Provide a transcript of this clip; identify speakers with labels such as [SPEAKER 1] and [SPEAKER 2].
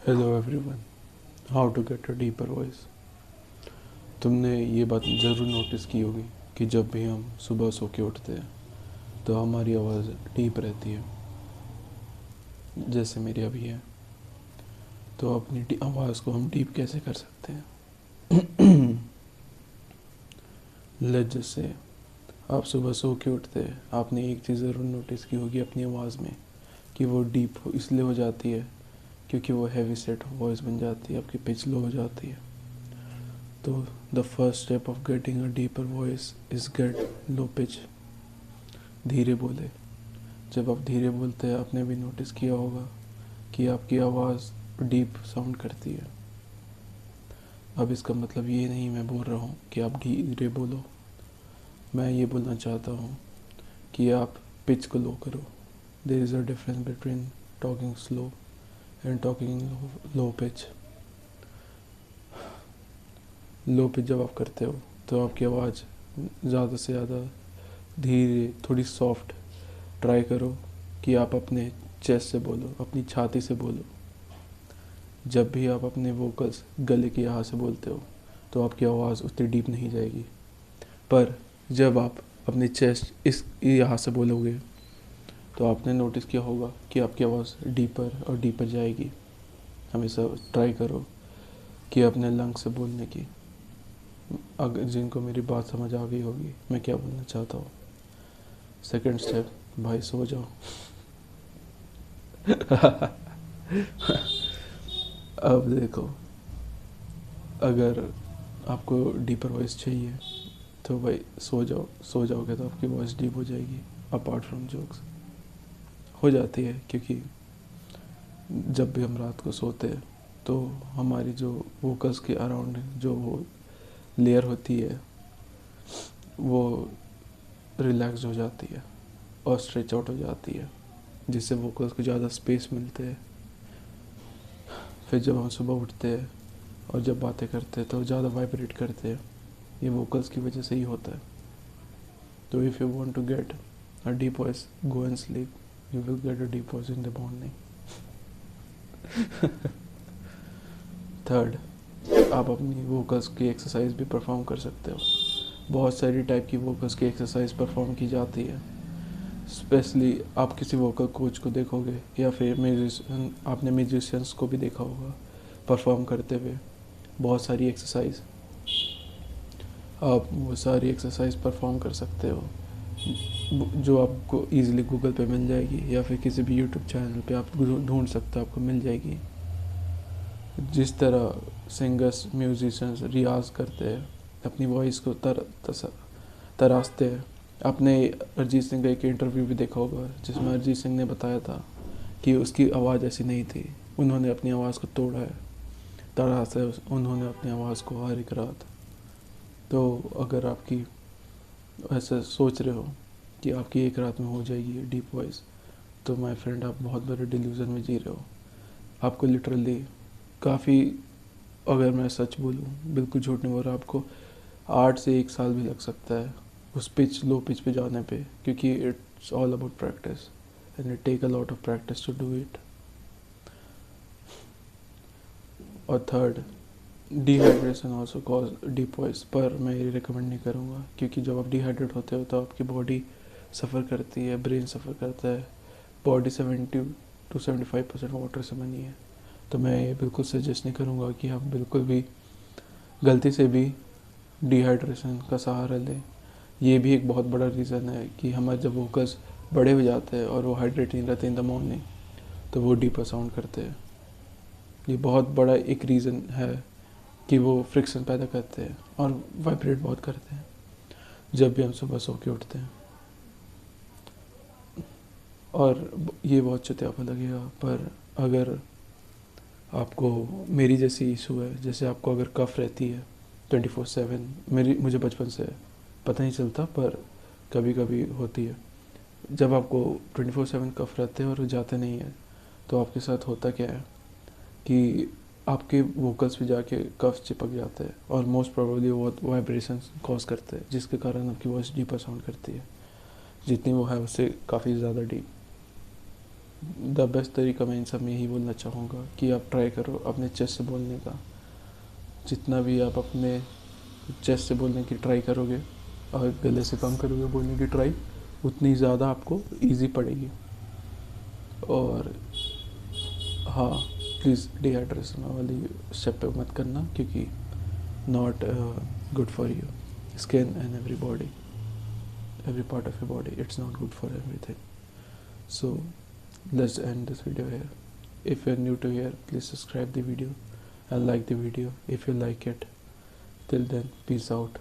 [SPEAKER 1] Hello everyone, how to get a deeper voice. तुमने ये बात ज़रूर नोटिस की होगी कि जब भी हम सुबह सो के उठते हैं तो हमारी आवाज़ डीप रहती है, जैसे मेरी अभी है। तो अपनी आवाज़ को हम डीप कैसे कर सकते हैं? लेट्स जस्ट से आप सुबह सो के उठते हैं, आपने एक चीज़ ज़रूर नोटिस की होगी अपनी आवाज़ में कि वो डीप इसलिए हो जाती है क्योंकि वो हैवी सेट वॉइस बन जाती है, आपकी पिच लो हो जाती है। तो the first step of getting a deeper voice is get low pitch. धीरे बोले। जब आप धीरे बोलते हैं, आपने भी नोटिस किया होगा कि आपकी आवाज़ डीप साउंड करती है। अब इसका मतलब ये नहीं मैं बोल रहा हूँ कि आप धीरे बोलो, मैं ये बोलना चाहता हूँ कि आप पिच को लो करो। There is a difference between talking slow and talking low pitch. Low pitch जब आप करते हो तो आपकी आवाज़ ज़्यादा से ज़्यादा धीरे, थोड़ी सॉफ्ट ट्राई करो कि आप अपने चेस्ट से बोलो, अपनी छाती से बोलो। जब भी आप अपने वोकल्स गले के यहाँ से बोलते हो तो आपकी आवाज़ उतनी डीप नहीं जाएगी, पर जब आप अपनी चेस्ट इस यहाँ से बोलोगे तो आपने नोटिस किया होगा कि आपकी आवाज़ डीपर और डीपर जाएगी। हमेशा ट्राई करो कि अपने लंग से बोलने की। अगर जिनको मेरी बात समझ आ गई होगी मैं क्या बोलना चाहता हूँ। सेकंड स्टेप, भाई सो जाओ। अब देखो, अगर आपको डीपर वॉइस चाहिए तो भाई सो जाओ। सो जाओगे तो आपकी वॉइस डीप हो जाएगी। अपार्ट फ्रॉम जोक्स हो जाती है, क्योंकि जब भी हम रात को सोते हैं तो हमारी जो वोकल्स के अराउंड जो वो लेयर होती है वो रिलैक्स हो जाती है और स्ट्रेच आउट हो जाती है, जिससे वोकल्स को ज़्यादा स्पेस मिलते हैं। फिर जब हम सुबह उठते हैं और जब बातें करते हैं तो ज़्यादा वाइब्रेट करते हैं। ये वोकल्स की वजह से ही होता है। तो if you want to get a deep voice, go and sleep, you will get a deep voice in the morning. Third, आप अपनी वोकल्स की एक्सरसाइज भी परफॉर्म कर सकते हो। बहुत सारी टाइप की वोकल्स की एक्सरसाइज परफॉर्म की जाती है। स्पेशली आप किसी वोकल कोच को देखोगे या फिर म्यूजिशियन, आपने म्यूजिशियंस को भी देखा होगा परफॉर्म करते हुए बहुत सारी एक्सरसाइज। आप वो सारी एक्सरसाइज परफॉर्म कर सकते हो जो आपको ईज़िली गूगल पे मिल जाएगी या फिर किसी भी यूट्यूब चैनल पे आप ढूंढ सकते हो, आपको मिल जाएगी। जिस तरह सिंगर्स म्यूजिशियंस रियाज करते हैं, अपनी वॉइस को तराशते हैं। आपने अरिजीत सिंह का एक इंटरव्यू भी देखा होगा जिसमें अरिजीत सिंह ने बताया था कि उसकी आवाज़ ऐसी नहीं थी, उन्होंने अपनी आवाज़ को तोड़ा है, तराशा है उन्होंने अपनी आवाज़ को हर एक रात। तो अगर आपकी ऐसा सोच रहे हो कि आपकी एक रात में हो जाएगी डीप वॉइस, तो माय फ्रेंड आप बहुत बड़े डिल्यूजन में जी रहे हो। आपको लिटरली काफ़ी, अगर मैं सच बोलूँ, बिल्कुल झूठ नहीं बोल रहा, आपको 8 से 1 साल भी लग सकता है उस पिच, लो पिच पे जाने पे, क्योंकि it's all about practice and it take a lot of practice to do it. और third, dehydration also cause deep voice, पर मैं ये रिकमेंड नहीं करूँगा क्योंकि जब आप डिहाइड्रेट होते हो तो आपकी बॉडी सफ़र करती है, ब्रेन सफ़र करता है। बॉडी 70 to 75% वाटर से बनी है। तो मैं ये बिल्कुल सजेस्ट नहीं करूँगा कि आप बिल्कुल भी गलती से भी डिहाइड्रेशन का सहारा लें। ये भी एक बहुत बड़ा रीज़न है कि हमारे जब वोकल्स बड़े हो जाते हैं और वो हाइड्रेट नहीं रहते इन द मॉर्निंग तो वो डीपर साउंड करते हैं। ये बहुत बड़ा एक रीज़न है कि वो फ्रिक्शन पैदा करते हैं और वाइब्रेट बहुत करते हैं जब भी हम सुबह सो के उठते हैं। और ये बहुत चुतियापा लगेगा, पर अगर आपको मेरी जैसी इशू है, जैसे आपको अगर कफ रहती है 24/7, मुझे बचपन से पता नहीं चलता पर कभी कभी होती है। जब आपको 24/7 कफ रहते हैं और वो जाते नहीं है तो आपके साथ होता क्या है कि आपके वोकल्स पे जाके कफ चिपक जाते हैं और मोस्ट प्रोबेबली वो वाइब्रेशन कॉज करते हैं, जिसके कारण आपकी वॉइस डीपर साउंड करती है। जितनी वो है उससे काफ़ी ज़्यादा डीप। द बेस्ट तरीका मैं इन सब में यही बोलना चाहूँगा कि आप ट्राई करो अपने चेस्ट से बोलने का। जितना भी आप अपने चेस्ट से बोलने की ट्राई करोगे और गले से कम करोगे बोलने की ट्राई, उतनी ज़्यादा आपको इजी पड़ेगी। और हाँ, प्लीज़ डिहाइड्रेशन वाली स्टेप पे मत करना, क्योंकि not good for you skin and every part of your body. It's not good for everything. So let's end this video here. If you're new to here, please subscribe the video and like the video if you like it. Till then, peace out.